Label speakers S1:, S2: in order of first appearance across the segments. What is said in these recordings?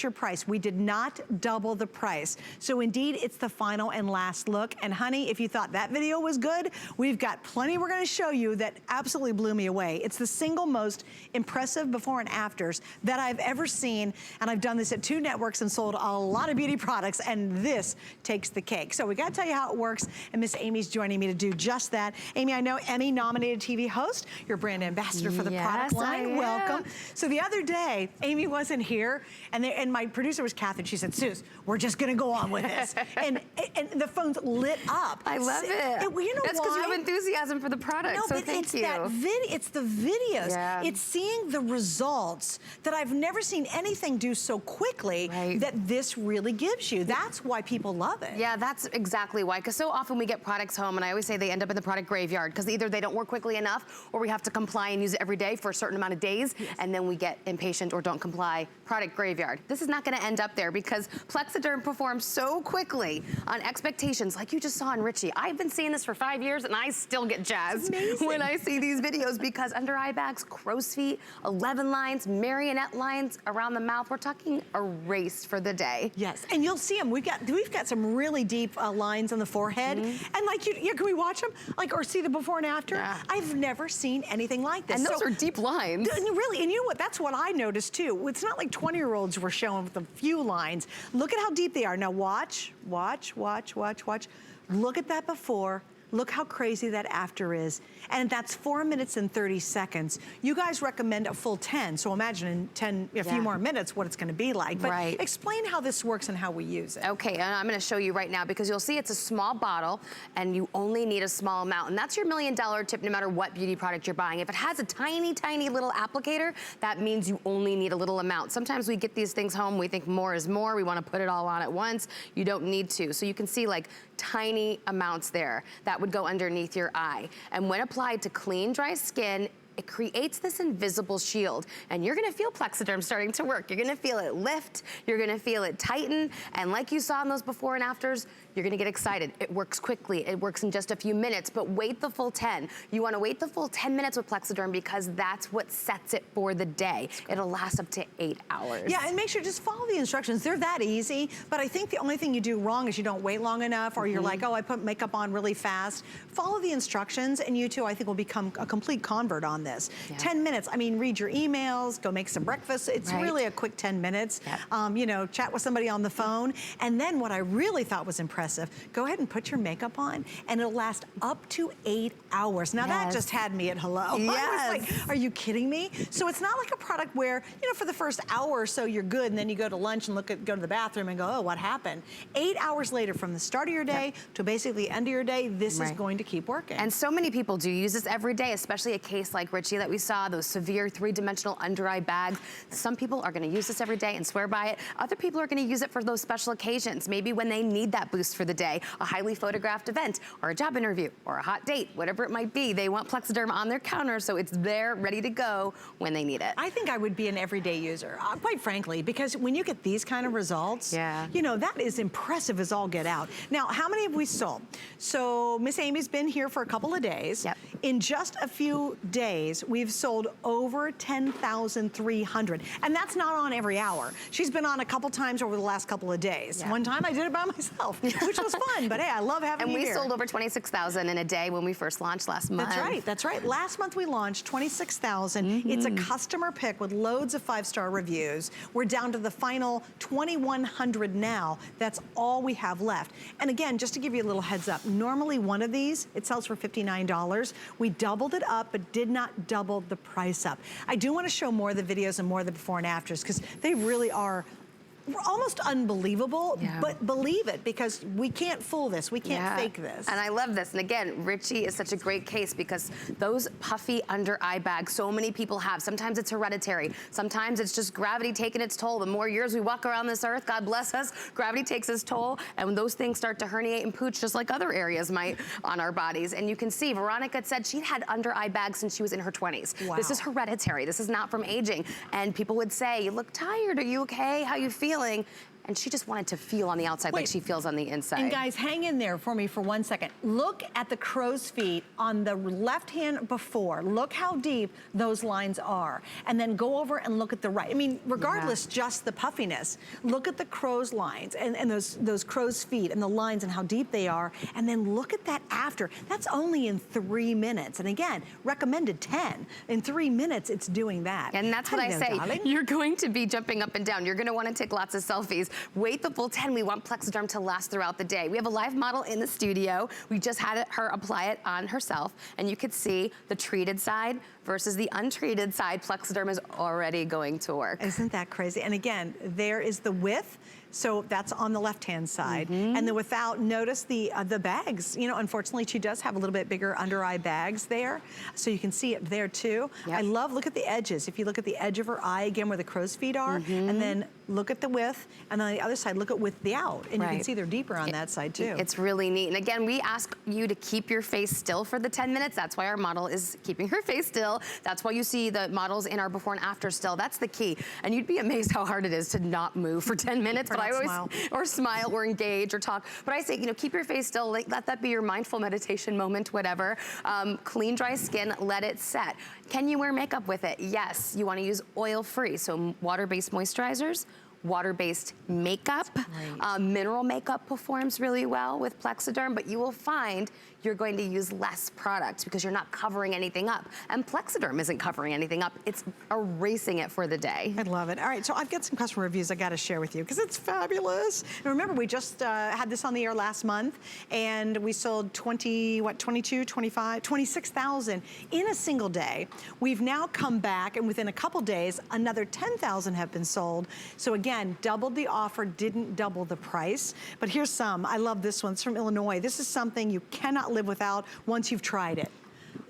S1: your price. We did not double the price. So indeed, it's the final and last look. And honey, if you thought that video was good, we've got plenty we're gonna show you that absolutely blew me away. It's the single most impressive before and afters that I've ever seen. And I've done this at 2 networks and sold a lot of beauty products, and this takes the cake. So we gotta tell you how it works, and Miss Amy's joining me to do just that. Amy, I know Emmy-nominated TV host, you're brand ambassador for the product line. Welcome. So the other day, Amy wasn't here, and my producer was Catherine. She said, Suze, we're just gonna go on with this. and the phones lit up.
S2: I love it.
S1: You know
S2: That's because you have enthusiasm for the product,
S1: no,
S2: so
S1: but
S2: thank
S1: it's
S2: you.
S1: It's the videos.
S2: Yeah.
S1: It's seeing the results that I've never seen anything do so quickly that this really gives you. That's why people love it.
S2: Yeah, that's exactly why, because so often we get products home, and I always say they end up in the product graveyard, because either they don't work quickly enough, or we have to comply and use it every day for a certain amount of days, and then we get impatient or don't comply. Product graveyard. This is not gonna end up there, because Plexaderm performs so quickly on expectations, like you just saw in Richie. I've been seeing this for 5 years, and I still get jazzed when I see these videos, because under eye bags, crow's feet, 11 lines, marionette lines around the mouth. We're talking erased for the day.
S1: Yes, and you'll see them. We've got some really deep lines on the forehead, and like can we watch them? Like, or see the before and after? Yeah. I've never seen anything like this.
S2: And those are deep lines.
S1: Really, and you know what? That's what I noticed too. It's not like 20-year-olds were showing with a few lines. Look at how deep they are. Now watch, watch, watch, watch, watch. Look at that before. Look how crazy that after is. And that's 4 minutes and 30 seconds. You guys recommend a full 10, so imagine in a few more minutes what it's gonna be like. But explain how this works and how we use it.
S2: Okay, and I'm gonna show you right now, because you'll see it's a small bottle and you only need a small amount. And that's your $1 million tip no matter what beauty product you're buying. If it has a tiny, tiny little applicator, that means you only need a little amount. Sometimes we get these things home, we think more is more, we wanna put it all on at once. You don't need to. So you can see like tiny amounts there that would go underneath your eye. And when applied to clean, dry skin, it creates this invisible shield, and you're gonna feel Plexaderm starting to work. You're gonna feel it lift, you're gonna feel it tighten, and like you saw in those before and afters, you're gonna get excited. It works quickly, it works in just a few minutes, but wait the full 10. You wanna wait the full 10 minutes with Plexaderm, because that's what sets it for the day. It'll last up to 8 hours.
S1: Yeah, and make sure just follow the instructions. They're that easy, but I think the only thing you do wrong is you don't wait long enough, or you're like, oh, I put makeup on really fast. Follow the instructions, and you too, I think, will become a complete convert on this. 10 minutes, I mean, read your emails, go make some breakfast. It's really a quick 10 minutes. You know, chat with somebody on the phone. And then what I really thought was impressive, go ahead and put your makeup on, and it'll last up to 8 hours. Now that just had me at hello. I was like, are you kidding me? So it's not like a product where, you know, for the first hour or so you're good, and then you go to lunch and go to the bathroom and go, oh, what happened? 8 hours later, from the start of your day to basically end of your day, this is going to keep working.
S2: And so many people do use this every day, especially a case like Richie that we saw, those severe 3-dimensional under eye bags. Some people are gonna use this every day and swear by it. Other people are gonna use it for those special occasions, maybe when they need that boost for the day, a highly photographed event, or a job interview, or a hot date, whatever it might be. They want Plexaderm on their counter, so it's there, ready to go when they need it.
S1: I think I would be an everyday user, quite frankly, because when you get these kind of results, you know, that is impressive as all get out. Now, how many have we sold? So Miss Amy's been here for a couple of days. In just a few days, we've sold over 10,300. And that's not on every hour. She's been on a couple times over the last couple of days. One time I did it by myself, which was fun, but hey, I love having you here.
S2: And we sold over 26,000 in a day when we first launched last month.
S1: That's right, that's right. Last month we launched 26,000. It's a customer pick with loads of 5-star reviews. We're down to the final 2,100 now. That's all we have left. And again, just to give you a little heads up, normally one of these, it sells for $59. We doubled it up, but did not double the price up. I do want to show more of the videos and more of the before and afters, because they really are almost unbelievable, but believe it, because we can't fool this. We can't fake this.
S2: And I love this. And again, Richie is such a great case, because those puffy under eye bags, so many people have. Sometimes it's hereditary. Sometimes it's just gravity taking its toll. The more years we walk around this earth, God bless us, gravity takes its toll. And when those things start to herniate and pooch, just like other areas might on our bodies. And you can see, Veronica said she'd had under eye bags since she was in her 20s. This is hereditary. This is not from aging. And people would say, you look tired. Are you okay? How you feeling? and she just wanted to feel on the outside like she feels on the inside.
S1: And guys, hang in there for me for 1 second. Look at the crow's feet on the left hand before. Look how deep those lines are. And then go over and look at the right. I mean, regardless, just the puffiness. Look at the crow's lines and those crow's feet and the lines and how deep they are. And then look at that after. That's only in 3 minutes. And again, recommended 10. In 3 minutes, it's doing that.
S2: And that's what I say.
S1: Darling.
S2: You're going to be jumping up and down. You're going to want to take lots of selfies. Wait the full 10. We want Plexaderm to last throughout the day. We have a live model in the studio. We just had her apply it on herself, and you could see the treated side versus the untreated side. Plexaderm is already going to work.
S1: Isn't that crazy? And again, there is the width. So that's on the left-hand side. And then without, notice the bags. You know, unfortunately, she does have a little bit bigger under eye bags there. So you can see it there too. I love, look at the edges. If you look at the edge of her eye, again, where the crow's feet are, and then look at the width, and on the other side, look at width the out. And you can see they're deeper on that side too.
S2: It's really neat. And again, we ask you to keep your face still for the 10 minutes. That's why our model is keeping her face still. That's why you see the models in our before and after still. That's the key. And you'd be amazed how hard it is to not move for 10 minutes. But I always, or smile or engage or talk. But I say, you know, keep your face still. Let that be your mindful meditation moment, whatever. Clean, dry skin, let it set. Can you wear makeup with it? Yes. You want to use oil-free, so water-based moisturizers, water-based makeup. Mineral makeup performs really well with Plexaderm, but you will find you're going to use less product because you're not covering anything up. And Plexaderm isn't covering anything up. It's erasing it for the day.
S1: I love it. All right, so I've got some customer reviews I got to share with you because it's fabulous. And remember, we just had this on the air last month, and we sold 26,000 in a single day. We've now come back, and within a couple days, another 10,000 have been sold. So again, doubled the offer, didn't double the price. But here's some. I love this one. It's from Illinois. This is something you cannot live without once you've tried it.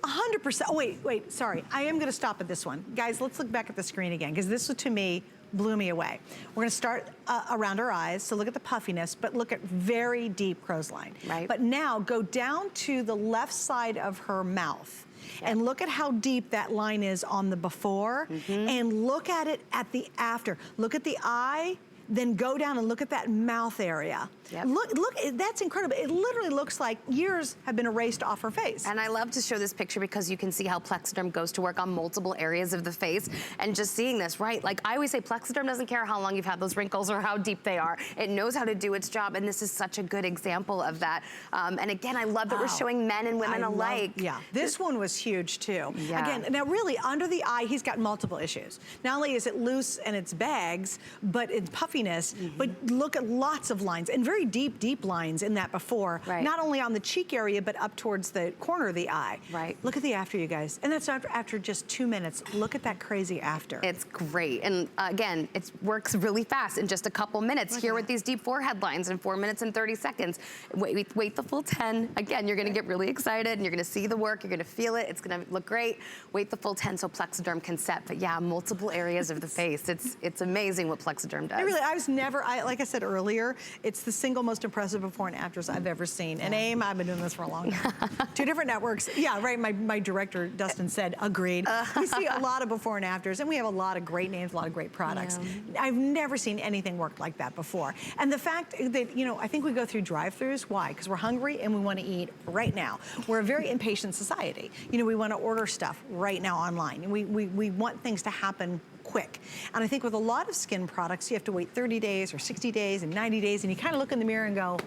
S1: 100%. Oh, wait, sorry. I am going to stop at this one. Guys, let's look back at the screen again, because this, to me, blew me away. We're going to start around her eyes, so look at the puffiness, but look at very deep crow's line. But now go down to the left side of her mouth. And look at how deep that line is on the before, and look at it at the after. Look at the eye, then go down and look at that mouth area. Look, that's incredible. It literally looks like years have been erased off her face.
S2: And I love to show this picture because you can see how Plexaderm goes to work on multiple areas of the face. And just seeing this, right? Like I always say, Plexaderm doesn't care how long you've had those wrinkles or how deep they are. It knows how to do its job, and this is such a good example of that. And again, I love that we're showing men and women alike.
S1: This one was huge too. Again, now really, under the eye, he's got multiple issues. Not only is it loose and it's bags, but it's puffiness, but look at lots of lines, and very deep lines in that before. Not only on the cheek area, but up towards the corner of the eye. Look at the after, you guys. And that's after just 2 minutes. Look at that crazy after.
S2: It's great. And again, it works really fast in just a couple minutes. Here with these deep forehead lines in 4 minutes and 30 seconds. Wait the full 10. Again, you're going to get really excited, and you're going to see the work. You're going to feel it. It's going to look great. Wait the full 10 so Plexaderm can set. But yeah, multiple areas of the face. It's amazing what Plexaderm does.
S1: I was never, like I said earlier, it's the single most impressive before and afters I've ever seen. And AIM, I've been doing this for a long time. 2 different networks. Yeah, right, my director, Dustin, said, agreed. We see a lot of before and afters, and we have a lot of great names, a lot of great products. I've never seen anything work like that before. And the fact that, you know, I think we go through drive-thrus. Why? Because we're hungry and we want to eat right now. We're a very impatient society. You know, we want to order stuff right now online. We want things to happen quick. And I think with a lot of skin products, you have to wait 30 days or 60 days and 90 days, and you kind of look in the mirror and go,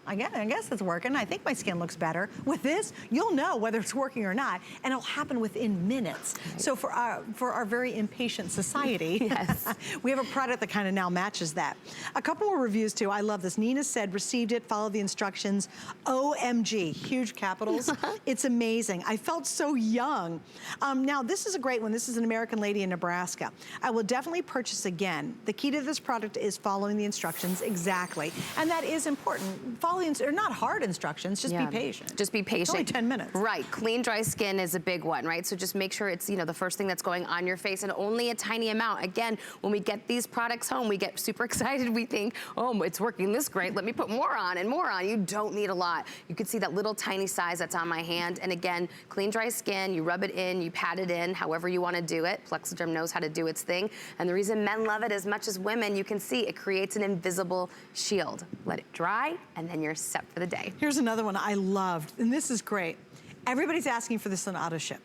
S1: I guess it's working. I think my skin looks better. With this, you'll know whether it's working or not, and it'll happen within minutes. So for our very impatient society, we have a product that kind of now matches that. A couple more reviews too. I love this. Nina said, received it, followed the instructions. OMG, huge capitals. It's amazing. I felt so young. Now this is a great one. This is an American lady in Nebraska. I will definitely purchase again. The key to this product is following the instructions exactly, and that is important. Follow follow the, or not hard instructions, just be patient.
S2: Just be patient.
S1: It's only 10 minutes.
S2: Right, clean, dry skin is a big one, right? So just make sure it's, you know, the first thing that's going on your face and only a tiny amount. Again, when we get these products home, we get super excited. We think, oh, it's working this great. Let me put more on and more on. You don't need a lot. You can see that little tiny size that's on my hand. And again, clean, dry skin, you rub it in, you pat it in, however you want to do it. Plexaderm knows how to do its thing. And the reason men love it as much as women, you can see it creates an invisible shield. Let it dry, and then you're set for the day.
S1: Here's another one I loved, and this is great. Everybody's asking for this on auto ship.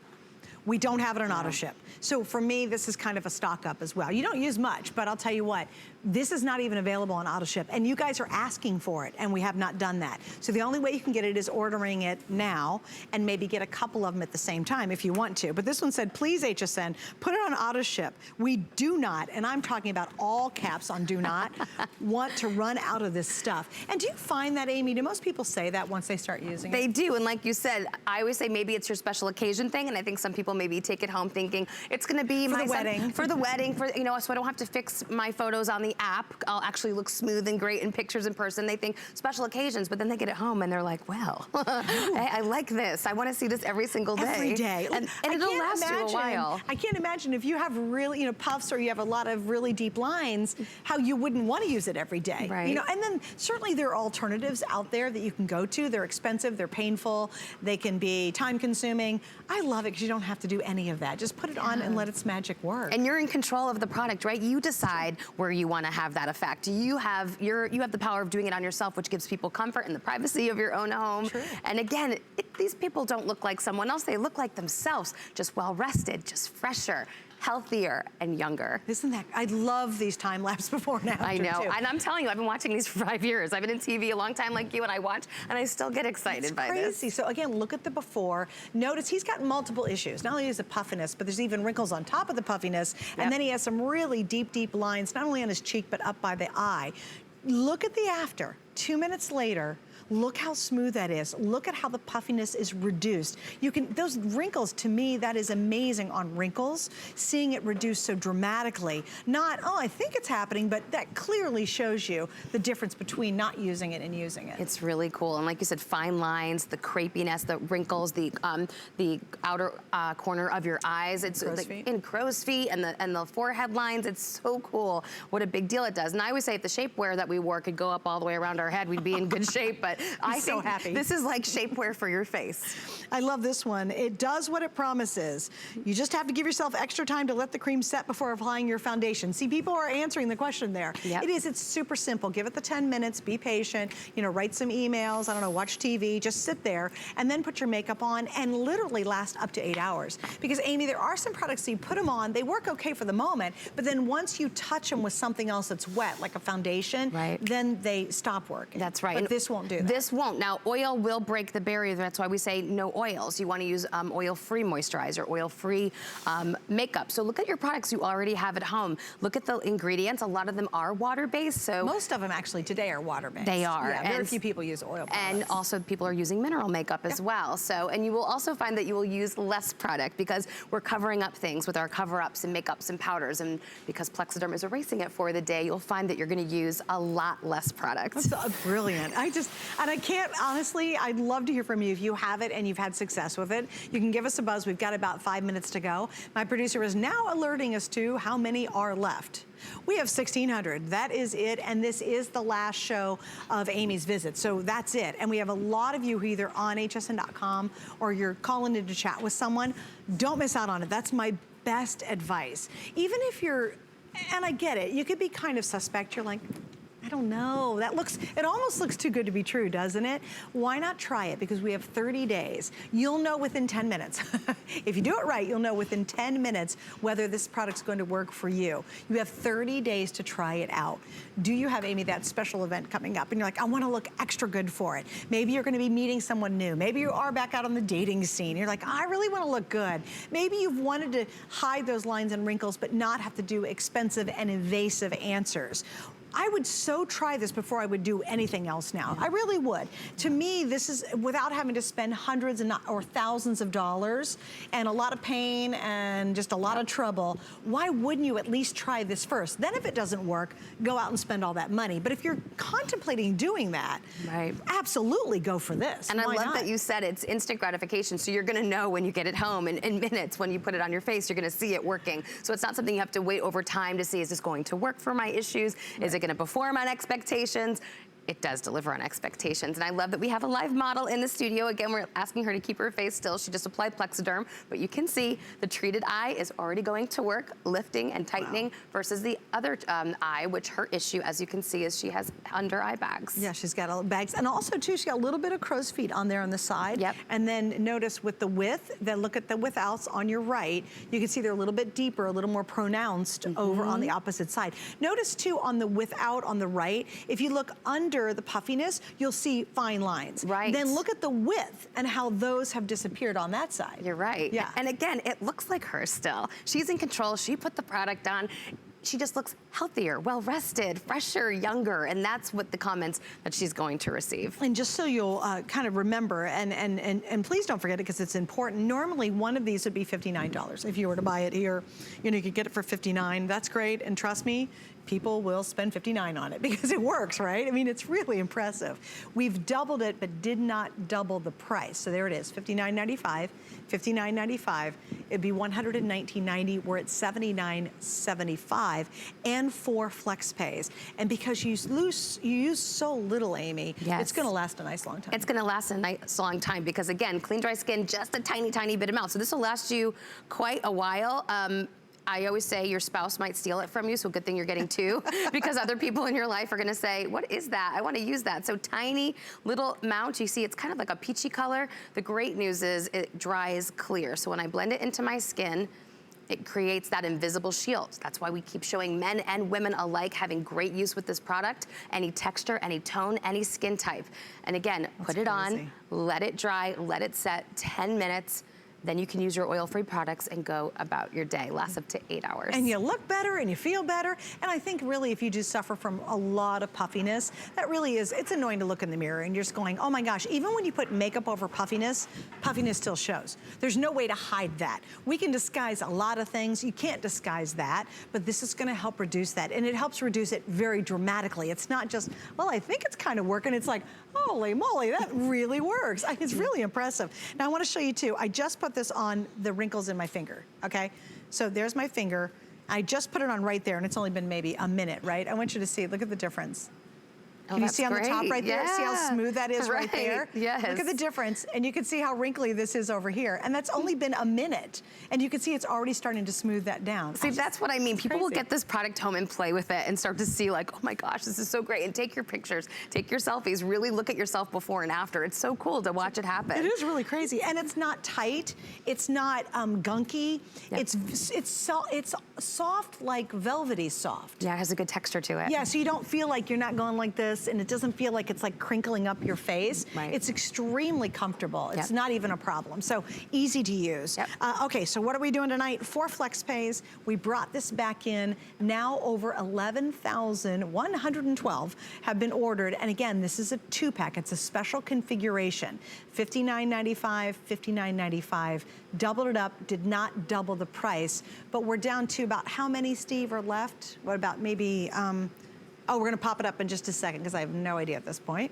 S1: We don't have it on auto ship. So for me, this is kind of a stock up as well. You don't use much, but I'll tell you what, this is not even available on auto ship, and you guys are asking for it, and we have not done that. So the only way you can get it is ordering it now, and maybe get a couple of them at the same time if you want to. But this one said, please HSN, put it on auto ship. We do not, and I'm talking about all caps on do not, want to run out of this stuff. And do you find that, Amy, do most people say that once they start using it?
S2: They do, and like you said, I always say maybe it's your special occasion thing, and I think some people maybe take it home thinking it's gonna be
S1: for the wedding.
S2: For the wedding, for, you know, so I don't have to fix my photos on the app. I'll actually look smooth and great in pictures in person. They think special occasions, but then they get it home and they're like, well, I like this. I wanna see this every single day.
S1: Every day.
S2: And it'll last you a while.
S1: I can't imagine if you have really, you know, puffs or you have a lot of really deep lines, how you wouldn't wanna use it every day.
S2: Right.
S1: You know, and then certainly there are alternatives out there that you can go to. They're expensive, they're painful, they can be time consuming. I love it because you don't have to do any of that. Just put it on and let its magic work.
S2: And you're in control of the product, right? You decide where you want to have that effect. You have the power of doing it on yourself, which gives people comfort in the privacy of your own home.
S1: True.
S2: And again, these people don't look like someone else. They look like themselves, just well rested, just fresher, healthier, and younger.
S1: Isn't that, I love these time lapse before and after.
S2: I know,
S1: too.
S2: and I'm telling you, I've been watching these for 5 years. I've been in TV a long time like you, and I watch, and I still get excited by this.
S1: It's crazy. So again, look at the before. Notice he's got multiple issues. Not only is it puffiness, but there's even wrinkles on top of the puffiness, and then he has some really deep, deep lines, not only on his cheek, but up by the eye. Look at the after. 2 minutes later, look how smooth that is. Look at how the puffiness is reduced. You can, those wrinkles, to me, that is amazing on wrinkles, seeing it reduced so dramatically. Not, oh, I think it's happening, but that clearly shows you the difference between not using it and using it.
S2: It's really cool. And like you said, fine lines, the crepiness, the wrinkles, the outer corner of your eyes. It's
S1: crow's feet.
S2: In crow's feet and the forehead lines. It's so cool. What a big deal it does. And I always say if the shapewear that we wore could go up all the way around our head, we'd be in good shape. But I think so happy. This is like shapewear for your face.
S1: I love this one. It does what it promises. You just have to give yourself extra time to let the cream set before applying your foundation. See, people are answering the question there.
S2: Yep.
S1: It's super simple. Give it the 10 minutes, be patient, you know, write some emails, I don't know, watch TV, just sit there, and then put your makeup on and literally last up to 8 hours. Because Amy, there are some products that you put them on, they work okay for the moment, but then once you touch them with something else that's wet, like a foundation, then they stop working.
S2: That's right.
S1: But
S2: and
S1: this won't do that.
S2: This won't. Now, oil will break the barrier. That's why we say no oils. You want to use oil-free moisturizer, oil-free makeup. So look at your products you already have at home. Look at the ingredients. A lot of them are water-based. So
S1: most of them actually today are water-based.
S2: They are.
S1: Yeah, very few people use oil products.
S2: And also people are using mineral makeup as well. So, and you will also find that you will use less product because we're covering up things with our cover-ups and makeups and powders. And because Plexaderm is erasing it for the day, you'll find that you're going to use a lot less product.
S1: That's brilliant. And I can't, honestly, I'd love to hear from you if you have it and you've had success with it. You can give us a buzz. We've got about 5 minutes to go. My producer is now alerting us to how many are left. We have 1,600. That is it, and this is the last show of Amy's visit, so that's it. And we have a lot of you who are either on hsn.com or you're calling in to chat with someone. Don't miss out on it. That's my best advice. Even if you're, and I get it, you could be kind of suspect. You're like, I don't know, it almost looks too good to be true, doesn't it? Why not try it? Because we have 30 days. You'll know within 10 minutes. If you do it right, you'll know within 10 minutes whether this product's going to work for you. You have 30 days to try it out. Do you have, Amy, that special event coming up and you're like, I wanna look extra good for it. Maybe you're gonna be meeting someone new. Maybe you are back out on the dating scene. You're like, I really wanna look good. Maybe you've wanted to hide those lines and wrinkles but not have to do expensive and invasive answers. I would so try this before I would do anything else now. I really would. To me, this is without having to spend hundreds and or thousands of dollars and a lot of pain and just a lot of trouble. Why wouldn't you at least try this first? Then if it doesn't work, go out and spend all that money. But if you're contemplating doing that, absolutely go for this.
S2: And
S1: Why
S2: I love
S1: not?
S2: that you said it's instant gratification, so you're gonna know when you get it home in minutes. When you put it on your face, you're gonna see it working. So it's not something you have to wait over time to see, is this going to work for my issues? Is it gonna perform on expectations? It does deliver on expectations. And I love that we have a live model in the studio. Again, we're asking her to keep her face still. She just applied Plexaderm, but you can see the treated eye is already going to work, lifting and tightening versus the other eye, which her issue, as you can see, is she has under eye bags.
S1: Yeah, she's got all bags. And also too, she got a little bit of crow's feet on there on the side.
S2: Yep.
S1: And then notice with the width, then look at the width outs on your right. You can see they're a little bit deeper, a little more pronounced over on the opposite side. Notice too on the width out on the right, if you look under the puffiness, you'll see fine lines.
S2: Right.
S1: Then look at the width and how those have disappeared on that side.
S2: You're right.
S1: Yeah.
S2: And again, it looks like her still. She's in control. She put the product on. She just looks healthier, well-rested, fresher, younger, and that's what the comments that she's going to receive.
S1: And just so you'll kind of remember, and please don't forget it because it's important, normally one of these would be $59. If you were to buy it here, you know, you could get it for $59. That's great, and trust me, people will spend $59 on it because it works, right? I mean, it's really impressive. We've doubled it, but did not double the price. So there it is, $59.95, $59.95. It'd be $119.90. We're at $79.75, and 4 flex pays. And because you use so little, Amy, it's going to last a nice long time.
S2: It's going to last a nice long time because, again, clean, dry skin, just a tiny, tiny bit amount. So this will last you quite a while. I always say your spouse might steal it from you, so good thing you're getting 2 because other people in your life are gonna say, what is that? I wanna use that. So tiny little amount, you see it's kind of like a peachy color. The great news is it dries clear. So when I blend it into my skin, it creates that invisible shield. That's why we keep showing men and women alike having great use with this product. Any texture, any tone, any skin type. And again, put it on, let it dry, let it set 10 minutes. Then you can use your oil-free products and go about your day. Lasts up to 8 hours.
S1: And you look better and you feel better. And I think really if you just suffer from a lot of puffiness, that really is, it's annoying to look in the mirror and you're just going, oh my gosh, even when you put makeup over puffiness, puffiness still shows. There's no way to hide that. We can disguise a lot of things. You can't disguise that, but this is gonna help reduce that. And it helps reduce it very dramatically. It's not just, well, I think it's kind of working. It's like, holy moly, that really works. It's really impressive. Now I wanna show you too, I just put this on the wrinkles in my finger, okay? So there's my finger. I just put it on right there and it's only been maybe a minute, right? I want you to see, look at the difference. Can you see on the top right there? See how smooth that is right there?
S2: Yes.
S1: Look at the difference. And you can see how wrinkly this is over here. And that's only been a minute. And you can see it's already starting to smooth that down.
S2: See, that's what I mean. People will get this product home and play with it and start to see like, oh my gosh, this is so great. And take your pictures, take your selfies, really look at yourself before and after. It's so cool to watch it happen.
S1: It is really crazy. And it's not tight. It's not gunky. Yep. It's soft, like velvety soft.
S2: Yeah, it has a good texture to it.
S1: Yeah, so you don't feel like you're not going like this and it doesn't feel like it's like crinkling up your face.
S2: Right.
S1: It's extremely comfortable. It's not even a problem. So easy to use.
S2: Yep.
S1: Okay, so what are we doing tonight? 4 flex pays. We brought this back in. Now over 11,112 have been ordered. And again, this is a 2-pack. It's a special configuration. $59.95, $59.95. Doubled it up, did not double the price. But we're down to about how many, Steve, are left? What about maybe, oh, we're gonna pop it up in just a second because I have no idea at this point.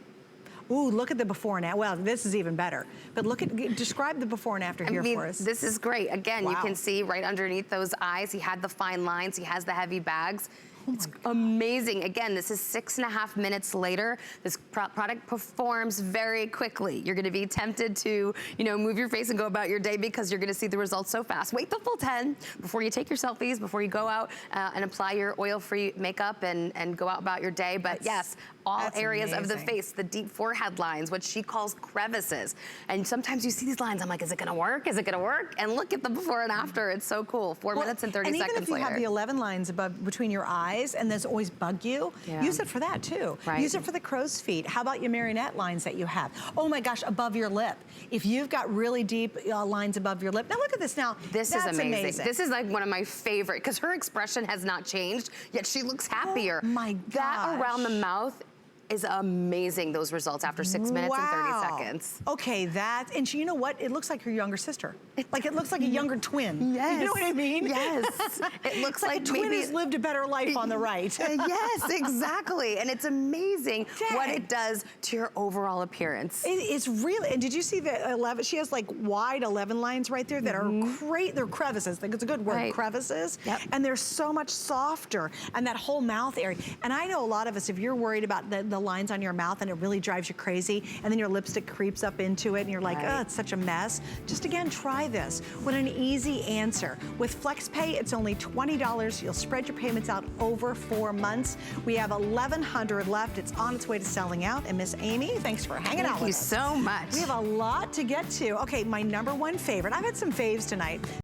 S1: Ooh, look at the before and after. Well, this is even better. But look at, describe the before and after here for us.
S2: This is great. Again, you can see right underneath those eyes, he had the fine lines, he has the heavy bags. It's amazing. Again, this is 6.5 minutes later. This product performs very quickly. You're gonna be tempted to, you know, move your face and go about your day because you're gonna see the results so fast. Wait the full 10 before you take your selfies, before you go out and apply your oil-free makeup and go out about your day. But yes, all areas of the face, the deep forehead lines, what she calls crevices. And sometimes you see these lines, I'm like, is it gonna work? Is it gonna work? And look at the before and after, it's so cool. 4 minutes and 30 seconds later.
S1: And even if you have the 11 lines above between your eyes, eyes and those always bug you, use it for that too.
S2: Right.
S1: Use it for the crow's feet. How about your marionette lines that you have? Oh my gosh, above your lip. If you've got really deep lines above your lip. Now look at this now.
S2: This is amazing. This is like one of my favorite, because her expression has not changed, yet she looks happier.
S1: Oh my gosh.
S2: That around the mouth is amazing, those results after 6 minutes and 30 seconds.
S1: Okay, and you know what? It looks like her younger sister. Like it looks like a younger twin.
S2: Yes.
S1: You know what I mean?
S2: Yes. It looks like
S1: a twin
S2: maybe
S1: has lived a better life on the right.
S2: Yes, exactly. And it's amazing what it does to your overall appearance.
S1: It's really, and did you see the 11? She has like wide 11 lines right there that are great. They're crevices. I think it's a good word, crevices.
S2: Yep.
S1: And they're so much softer. And that whole mouth area. And I know a lot of us, if you're worried about the lines on your mouth and it really drives you crazy, and then your lipstick creeps up into it and you're like, oh, it's such a mess. Just again, try this. What an easy answer. With FlexPay, it's only $20. You'll spread your payments out over 4 months. We have 1,100 left. It's on its way to selling out. And Miss Amy, thanks for hanging out with us.
S2: Thank you so much.
S1: We have a lot to get to. Okay, my #1 favorite. I've had some faves tonight.